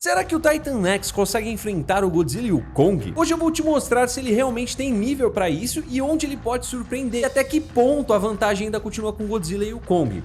Será que o Titan X consegue enfrentar o Godzilla e o Kong? Hoje eu vou te mostrar se ele realmente tem nível pra isso e onde ele pode surpreender e até que ponto a vantagem ainda continua com o Godzilla e o Kong.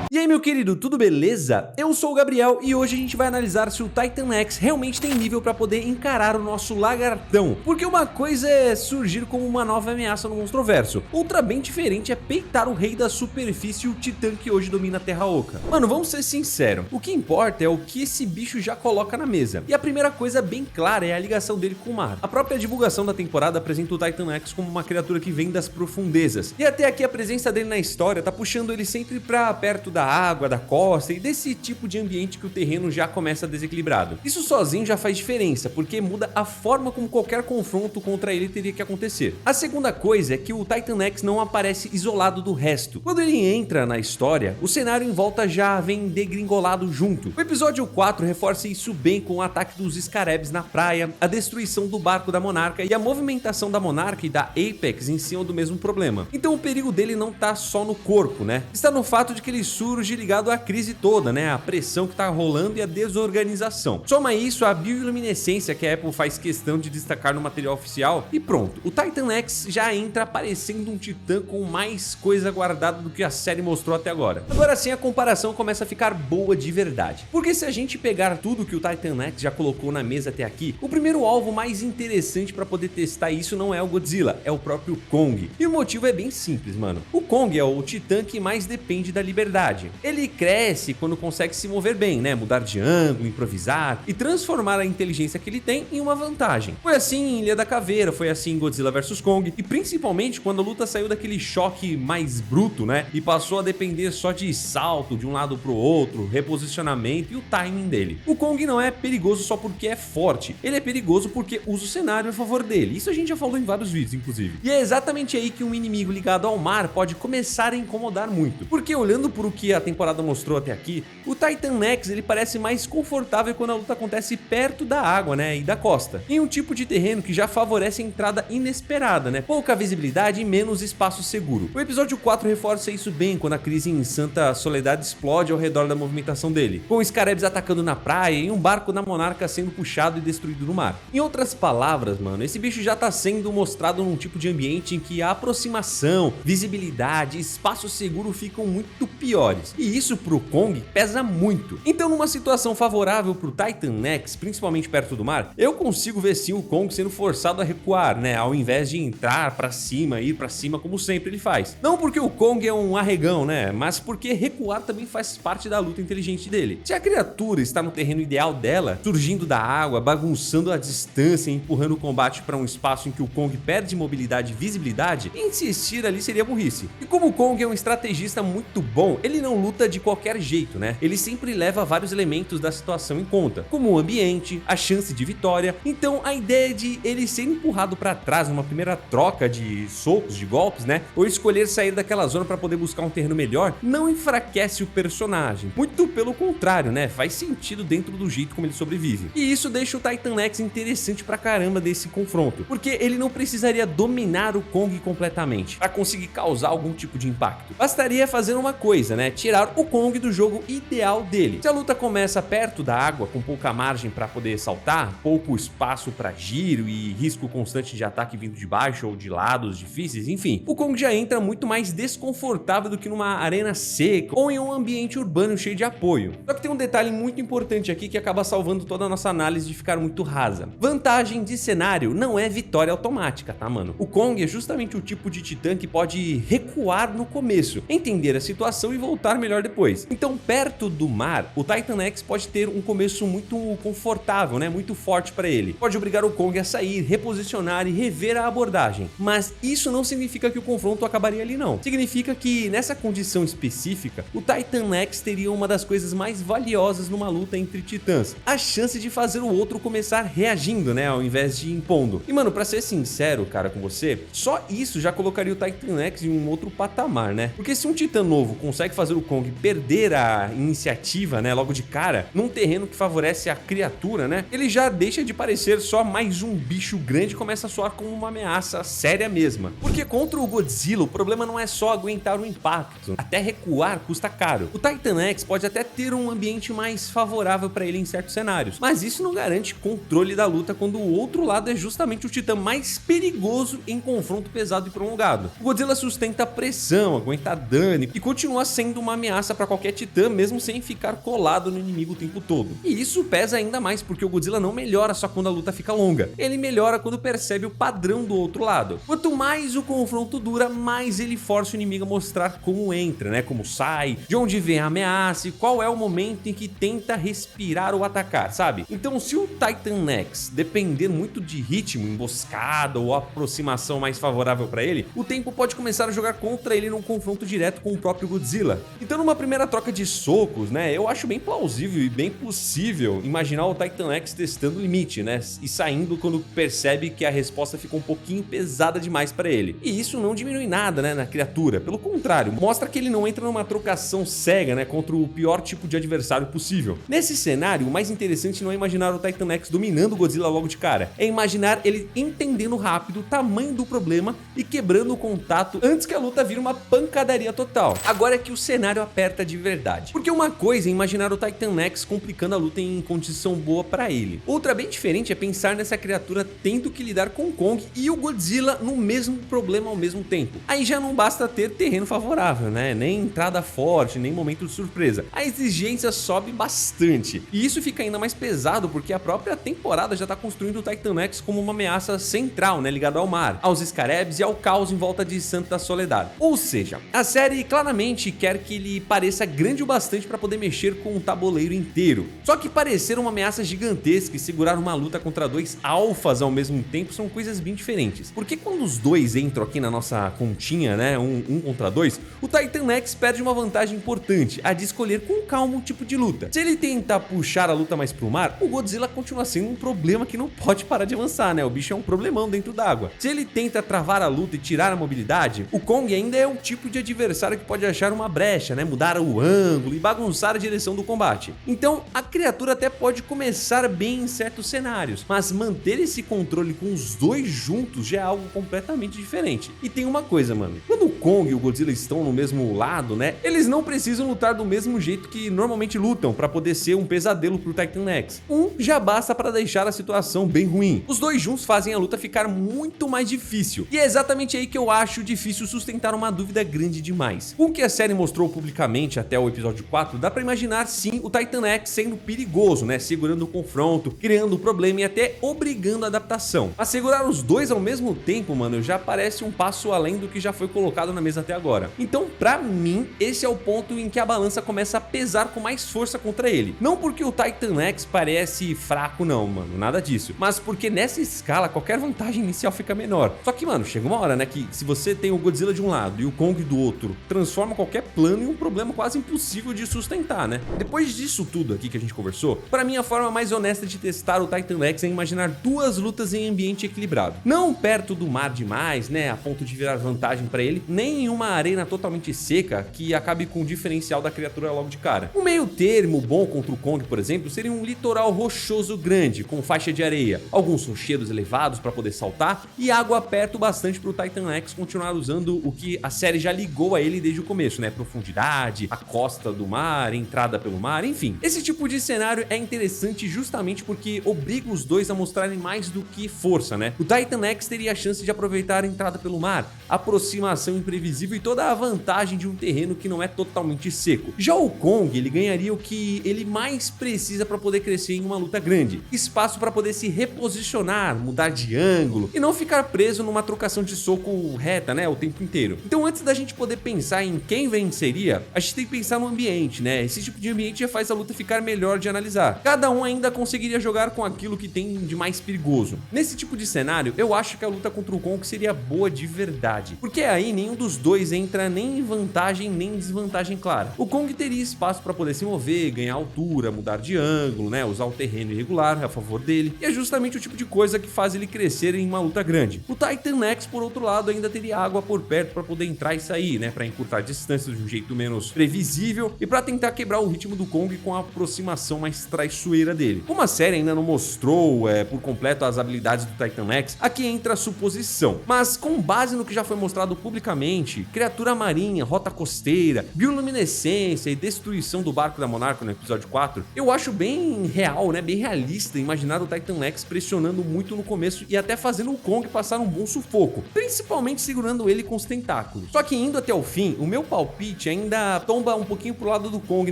E aí, meu querido, tudo beleza? Eu sou o Gabriel e hoje a gente vai analisar se o Titan X realmente tem nível para poder encarar o nosso lagartão. Porque uma coisa é surgir como uma nova ameaça no Monstroverso, outra bem diferente é peitar o rei da superfície e o titã que hoje domina a Terra Oca. Mano, vamos ser sinceros, o que importa é o que esse bicho já coloca na mesa. E a primeira coisa bem clara é a ligação dele com o mar. A própria divulgação da temporada apresenta o Titan X como uma criatura que vem das profundezas. E até aqui a presença dele na história tá puxando ele sempre pra perto da água, da costa e desse tipo de ambiente que o terreno já começa desequilibrado. Isso sozinho já faz diferença, porque muda a forma como qualquer confronto contra ele teria que acontecer. A segunda coisa é que o Titan X não aparece isolado do resto. Quando ele entra na história, o cenário em volta já vem degringolado junto. O episódio 4 reforça isso bem com o ataque dos Scarebs na praia, a destruição do barco da Monarca e a movimentação da Monarca e da Apex em cima do mesmo problema. Então o perigo dele não tá só no corpo, né? Está no fato de que ele surge ligado à crise toda, né? A pressão que tá rolando e a desorganização. Soma isso à bioluminescência que a Apple faz questão de destacar no material oficial e pronto. O Titan X já entra parecendo um titã com mais coisa guardada do que a série mostrou até agora. Agora sim a comparação começa a ficar boa de verdade. Porque se a gente pegar tudo que o Titan X já colocou na mesa até aqui, o primeiro alvo mais interessante para poder testar isso não é o Godzilla, é o próprio Kong. E o motivo é bem simples, mano. O Kong é o titã que mais depende da liberdade. Ele cresce quando consegue se mover bem, né? Mudar de ângulo, improvisar e transformar a inteligência que ele tem em uma vantagem. Foi assim em Ilha da Caveira, foi assim em Godzilla vs Kong e principalmente quando a luta saiu daquele choque mais bruto, né? E passou a depender só de salto de um lado pro outro, reposicionamento e o timing dele. O Kong não é perigoso só porque é forte, ele é perigoso porque usa o cenário a favor dele. Isso a gente já falou em vários vídeos, inclusive. E é exatamente aí que um inimigo ligado ao mar pode começar a incomodar muito. Porque olhando por o que a temporada mostrou até aqui, o Titan X ele parece mais confortável quando a luta acontece perto da água, né, e da costa, em um tipo de terreno que já favorece a entrada inesperada, né, pouca visibilidade e menos espaço seguro. O episódio 4 reforça isso bem quando a crise em Santa Soledade explode ao redor da movimentação dele, com os Scarebs atacando na praia e um barco da Monarca sendo puxado e destruído no mar. Em outras palavras, mano, esse bicho já tá sendo mostrado num tipo de ambiente em que a aproximação, visibilidade e espaço seguro ficam muito piores. E isso pro Kong pesa muito. Então numa situação favorável pro Titan X, principalmente perto do mar, eu consigo ver sim o Kong sendo forçado a recuar, né, ao invés de entrar pra cima, ir pra cima como sempre ele faz. Não porque o Kong é um arregão, né, mas porque recuar também faz parte da luta inteligente dele. Se a criatura está no terreno ideal dela, surgindo da água, bagunçando a distância e empurrando o combate para um espaço em que o Kong perde mobilidade e visibilidade, insistir ali seria burrice. E como o Kong é um estrategista muito bom, ele não luta de qualquer jeito, né? Ele sempre leva vários elementos da situação em conta, como o ambiente, a chance de vitória. Então a ideia de ele ser empurrado para trás numa primeira troca de socos, de golpes, né? Ou escolher sair daquela zona para poder buscar um terreno melhor, não enfraquece o personagem. Muito pelo contrário, né? Faz sentido dentro do jeito como ele sobrevive. E isso deixa o Titan X interessante pra caramba desse confronto, porque ele não precisaria dominar o Kong completamente para conseguir causar algum tipo de impacto. Bastaria fazer uma coisa, né? Tirar o Kong do jogo ideal dele. Se a luta começa perto da água, com pouca margem para poder saltar, pouco espaço para giro e risco constante de ataque vindo de baixo ou de lados difíceis, enfim, o Kong já entra muito mais desconfortável do que numa arena seca ou em um ambiente urbano cheio de apoio. Só que tem um detalhe muito importante aqui que acaba salvando toda a nossa análise de ficar muito rasa. Vantagem de cenário não é vitória automática, tá, mano? O Kong é justamente o tipo de titã que pode recuar no começo, entender a situação e voltar melhor depois. Então, perto do mar, o Titan X pode ter um começo muito confortável, né? Muito forte para ele. Pode obrigar o Kong a sair, reposicionar e rever a abordagem. Mas isso não significa que o confronto acabaria ali, não. Significa que, nessa condição específica, o Titan X teria uma das coisas mais valiosas numa luta entre titãs: a chance de fazer o outro começar reagindo, né? Ao invés de impondo. E, mano, pra ser sincero, cara, com você, só isso já colocaria o Titan X em um outro patamar, né? Porque se um titã novo consegue fazer pelo Kong perder a iniciativa, né, logo de cara, num terreno que favorece a criatura, né, ele já deixa de parecer só mais um bicho grande e começa a soar como uma ameaça séria mesma. Porque contra o Godzilla, o problema não é só aguentar o impacto, até recuar custa caro. O Titan X pode até ter um ambiente mais favorável para ele em certos cenários, mas isso não garante controle da luta quando o outro lado é justamente o titã mais perigoso em confronto pesado e prolongado. O Godzilla sustenta a pressão, aguenta dano e continua sendo uma ameaça para qualquer titã, mesmo sem ficar colado no inimigo o tempo todo. E isso pesa ainda mais porque o Godzilla não melhora só quando a luta fica longa, ele melhora quando percebe o padrão do outro lado. Quanto mais o confronto dura, mais ele força o inimigo a mostrar como entra, né, como sai, de onde vem a ameaça e qual é o momento em que tenta respirar ou atacar, sabe? Então, se o Titan X depender muito de ritmo, emboscada ou aproximação mais favorável para ele, o tempo pode começar a jogar contra ele num confronto direto com o próprio Godzilla. Então, numa primeira troca de socos, né, eu acho bem plausível e bem possível imaginar o Titan X testando o limite, né, e saindo quando percebe que a resposta fica um pouquinho pesada demais para ele. E isso não diminui nada, né, na criatura, pelo contrário, mostra que ele não entra numa trocação cega, né, contra o pior tipo de adversário possível. Nesse cenário, o mais interessante não é imaginar o Titan X dominando o Godzilla logo de cara, é imaginar ele entendendo rápido o tamanho do problema e quebrando o contato antes que a luta vire uma pancadaria total. Agora é que o cenário aperta de verdade, porque uma coisa é imaginar o Titan X complicando a luta em condição boa para ele, outra bem diferente é pensar nessa criatura tendo que lidar com o Kong e o Godzilla no mesmo problema ao mesmo tempo. Aí já não basta ter terreno favorável, né, nem entrada forte, nem momento de surpresa, a exigência sobe bastante, e isso fica ainda mais pesado porque a própria temporada já está construindo o Titan X como uma ameaça central, né, ligado ao mar, aos Scarebs e ao caos em volta de Santa Soledad. Ou seja, a série claramente quer que ele pareça grande o bastante para poder mexer com o tabuleiro inteiro. Só que parecer uma ameaça gigantesca e segurar uma luta contra dois alfas ao mesmo tempo são coisas bem diferentes. Porque quando os dois entram aqui na nossa continha, né, um contra dois, o Titan X perde uma vantagem importante, a de escolher com calma um tipo de luta. Se ele tentar puxar a luta mais pro mar, o Godzilla continua sendo um problema que não pode parar de avançar, né? O bicho é um problemão dentro d'água. Se ele tenta travar a luta e tirar a mobilidade, o Kong ainda é o tipo de adversário que pode achar uma brecha, né? Mudar o ângulo e bagunçar a direção do combate. Então, a criatura até pode começar bem em certos cenários, mas manter esse controle com os dois juntos já é algo completamente diferente. E tem uma coisa, mano. Quando o Kong e o Godzilla estão no mesmo lado, né? Eles não precisam lutar do mesmo jeito que normalmente lutam para poder ser um pesadelo pro Titan X. Um já basta para deixar a situação bem ruim. Os dois juntos fazem a luta ficar muito mais difícil. E é exatamente aí que eu acho difícil sustentar uma dúvida grande demais. Com o que a série mostrou publicamente até o episódio 4, dá para imaginar sim o Titan X sendo perigoso, né? Segurando o confronto, criando problema e até obrigando a adaptação. Mas segurar os dois ao mesmo tempo, mano, já parece um passo além do que já foi colocado na mesa até agora. Então, pra mim, esse é o ponto em que a balança começa a pesar com mais força contra ele. Não porque o Titan X parece fraco não, mano, nada disso. Mas porque nessa escala, qualquer vantagem inicial fica menor. Só que, mano, chega uma hora, né, que se você tem o Godzilla de um lado e o Kong do outro, transforma qualquer plano em um problema quase impossível de sustentar, né? Depois disso tudo aqui que a gente conversou, pra mim a forma mais honesta de testar o Titan X é imaginar duas lutas em ambiente equilibrado. Não perto do mar demais, né, a ponto de virar vantagem pra ele, nem em uma arena totalmente seca que acabe com o diferencial da criatura logo de cara. Um meio termo bom contra o Kong, por exemplo, seria um litoral rochoso grande, com faixa de areia, alguns rochedos elevados para poder saltar e água perto bastante para o Titan X continuar usando o que a série já ligou a ele desde o começo, né? Profundidade, a costa do mar, entrada pelo mar, enfim. Esse tipo de cenário é interessante justamente porque obriga os dois a mostrarem mais do que força, né? O Titan X teria a chance de aproveitar a entrada pelo mar, aproximação imprevisível e toda a vantagem de um terreno que não é totalmente seco. Já o Kong, ele ganharia o que ele mais precisa para poder crescer em uma luta grande, espaço para poder se reposicionar, mudar de ângulo e não ficar preso numa trocação de soco reta, né, o tempo inteiro. Então, antes da gente poder pensar em quem venceria, a gente tem que pensar no ambiente, né? Esse tipo de ambiente já faz a luta ficar melhor de analisar. Cada um ainda conseguiria jogar com aquilo que tem de mais perigoso. Nesse tipo de cenário, eu acho que a luta contra o Kong seria boa de verdade, porque aí nenhum dos dois entra nem em vantagem nem em desvantagem clara. O Kong teria espaço para poder se mover, ganhar altura, mudar de ângulo, né, usar o terreno irregular a favor dele, e é justamente o tipo de coisa que faz ele crescer em uma luta grande. O Titan X, por outro lado, ainda teria água por perto para poder entrar e sair, né, para encurtar distâncias de um jeito muito menos previsível e pra tentar quebrar o ritmo do Kong com a aproximação mais traiçoeira dele. Como a série ainda não mostrou por completo as habilidades do Titan X, aqui entra a suposição, mas com base no que já foi mostrado publicamente, criatura marinha, rota costeira, bioluminescência e destruição do barco da Monarca no episódio 4, eu acho bem real, né, bem realista imaginar o Titan X pressionando muito no começo e até fazendo o Kong passar um bom sufoco, principalmente segurando ele com os tentáculos. Só que indo até o fim, o meu palpite ainda tomba um pouquinho pro lado do Kong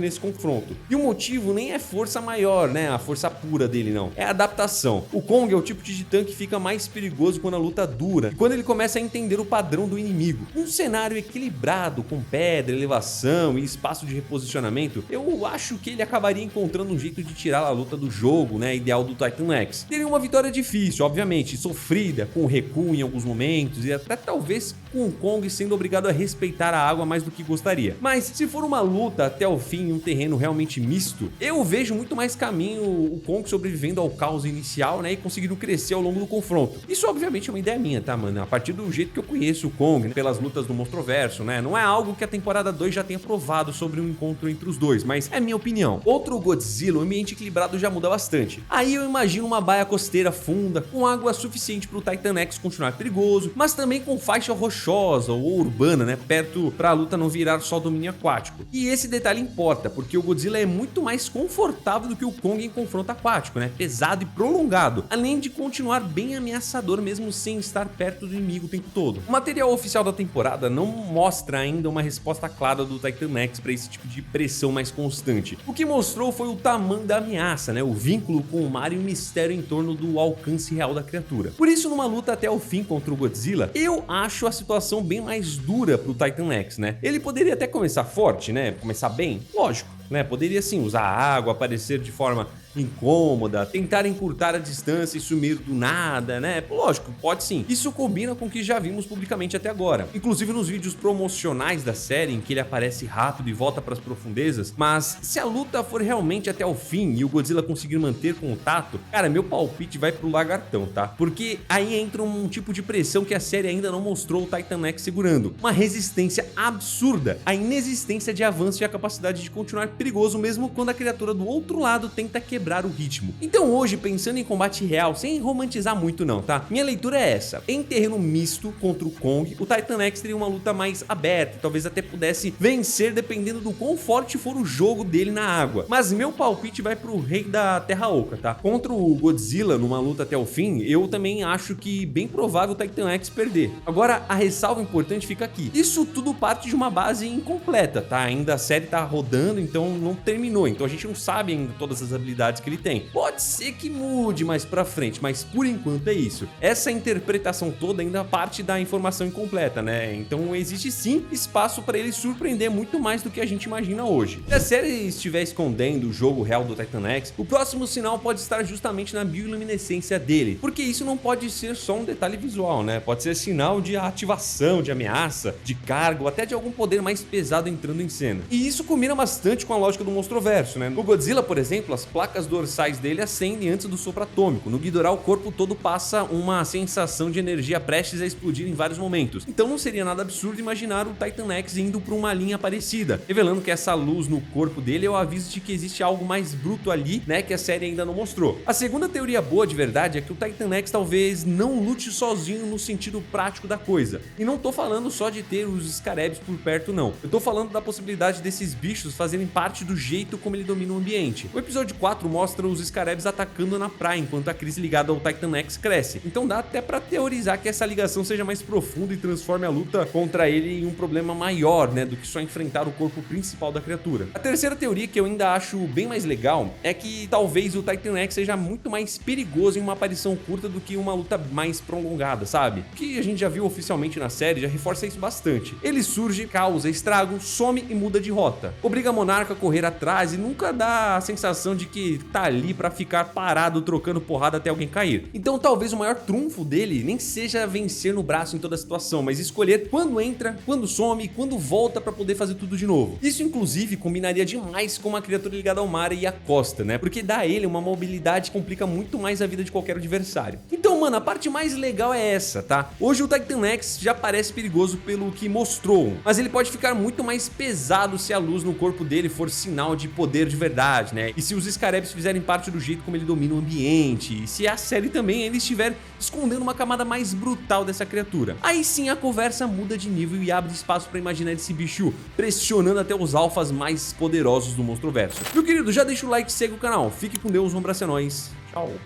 nesse confronto. E o motivo nem é força maior, né, a força pura dele não, é a adaptação. O Kong é o tipo de titã que fica mais perigoso quando a luta dura e quando ele começa a entender o padrão do inimigo. Um cenário equilibrado, com pedra, elevação e espaço de reposicionamento, eu acho que ele acabaria encontrando um jeito de tirar a luta do jogo, né, ideal do Titan X. Teria uma vitória difícil, obviamente, sofrida, com recuo em alguns momentos e até talvez com o Kong sendo obrigado a respeitar a água mais do que gostaria. Mas se for uma luta até o fim em um terreno realmente misto, eu vejo muito mais caminho o Kong sobrevivendo ao caos inicial, né, e conseguindo crescer ao longo do confronto. Isso obviamente é uma ideia minha, tá, mano? A partir do jeito que eu conheço o Kong, né, pelas lutas do Monstroverso, né, não é algo que a temporada 2 já tenha provado sobre um encontro entre os dois, mas é minha opinião. Outro Godzilla, o ambiente equilibrado já muda bastante. Aí eu imagino uma baía costeira funda, com água suficiente para o Titan X continuar perigoso, mas também com faixa rochosa ou urbana, né, perto para a luta não virar só domínio aquático. E esse detalhe importa, porque o Godzilla é muito mais confortável do que o Kong em confronto aquático, né, pesado e prolongado, além de continuar bem ameaçador mesmo sem estar perto do inimigo o tempo todo. O material oficial da temporada não mostra ainda uma resposta clara do Titan X para esse tipo de pressão mais constante. O que mostrou foi o tamanho da ameaça, né, o vínculo com o mar e o mistério em torno do alcance real da criatura. Por isso, numa luta até o fim contra o Godzilla, eu acho a situação bem mais dura pro Titan X, né? Ele poderia até começar forte, né, começar bem, lógico, né, poderia sim usar água, aparecer de forma incômoda, tentar encurtar a distância e sumir do nada, né? Lógico, pode sim. Isso combina com o que já vimos publicamente até agora. Inclusive nos vídeos promocionais da série, em que ele aparece rápido e volta para as profundezas. Mas se a luta for realmente até o fim e o Godzilla conseguir manter contato, cara, meu palpite vai pro lagartão, tá? Porque aí entra um tipo de pressão que a série ainda não mostrou o Titan X segurando. Uma resistência absurda, a inexistência de avanço e a capacidade de continuar perigoso mesmo quando a criatura do outro lado tenta quebrar o ritmo. Então hoje, pensando em combate real, sem romantizar muito não, tá? Minha leitura é essa: em terreno misto contra o Kong, o Titan X teria uma luta mais aberta, talvez até pudesse vencer dependendo do quão forte for o jogo dele na água. Mas meu palpite vai pro rei da Terra Oca, tá? Contra o Godzilla, numa luta até o fim, eu também acho que bem provável o Titan X perder. Agora, a ressalva importante fica aqui: isso tudo parte de uma base incompleta, tá? Ainda a série tá rodando, então não terminou, então a gente não sabe ainda todas as habilidades que ele tem. Pode ser que mude mais pra frente, mas por enquanto é isso. Essa interpretação toda ainda parte da informação incompleta, né? Então existe sim espaço para ele surpreender muito mais do que a gente imagina hoje. Se a série estiver escondendo o jogo real do Titan X, o próximo sinal pode estar justamente na bioluminescência dele, porque isso não pode ser só um detalhe visual, né? Pode ser sinal de ativação, de ameaça, de carga ou até de algum poder mais pesado entrando em cena. E isso combina bastante com a lógica do Monstroverso, né? No Godzilla, por exemplo, as placas dorsais dele acendem antes do sopro atômico. No Ghidorah, o corpo todo passa uma sensação de energia prestes a explodir em vários momentos. Então não seria nada absurdo imaginar o Titan X indo por uma linha parecida, revelando que essa luz no corpo dele é o aviso de que existe algo mais bruto ali, né, que a série ainda não mostrou. A segunda teoria boa de verdade é que o Titan X talvez não lute sozinho no sentido prático da coisa. E não tô falando só de ter os Scarabs por perto não. Eu tô falando da possibilidade desses bichos fazerem parte do jeito como ele domina o ambiente. O episódio 4 mostra os Scarabs atacando na praia, enquanto a crise ligada ao Titan X cresce. Então dá até pra teorizar que essa ligação seja mais profunda e transforme a luta contra ele em um problema maior, né, do que só enfrentar o corpo principal da criatura. A terceira teoria, que eu ainda acho bem mais legal, é que talvez o Titan X seja muito mais perigoso em uma aparição curta do que uma luta mais prolongada, sabe? O que a gente já viu oficialmente na série já reforça isso bastante. Ele surge, causa estrago, some e muda de rota. Obriga a Monarca correr atrás e nunca dá a sensação de que tá ali pra ficar parado trocando porrada até alguém cair. Então talvez o maior trunfo dele nem seja vencer no braço em toda a situação, mas escolher quando entra, quando some, quando volta pra poder fazer tudo de novo. Isso inclusive combinaria demais com uma criatura ligada ao mar e à costa, né? Porque dá a ele uma mobilidade que complica muito mais a vida de qualquer adversário. Então, mano, a parte mais legal é essa, tá? Hoje o Titan X já parece perigoso pelo que mostrou, mas ele pode ficar muito mais pesado se a luz no corpo dele for sinal de poder de verdade, né? E se os Scarabs fizerem parte do jeito como ele domina o ambiente, e se a série também ele estiver escondendo uma camada mais brutal dessa criatura. Aí sim a conversa muda de nível e abre espaço pra imaginar esse bicho pressionando até os alfas mais poderosos do Monstroverso. Meu querido, já deixa o like e segue o canal. Fique com Deus, um abraço, é nóis. Tchau.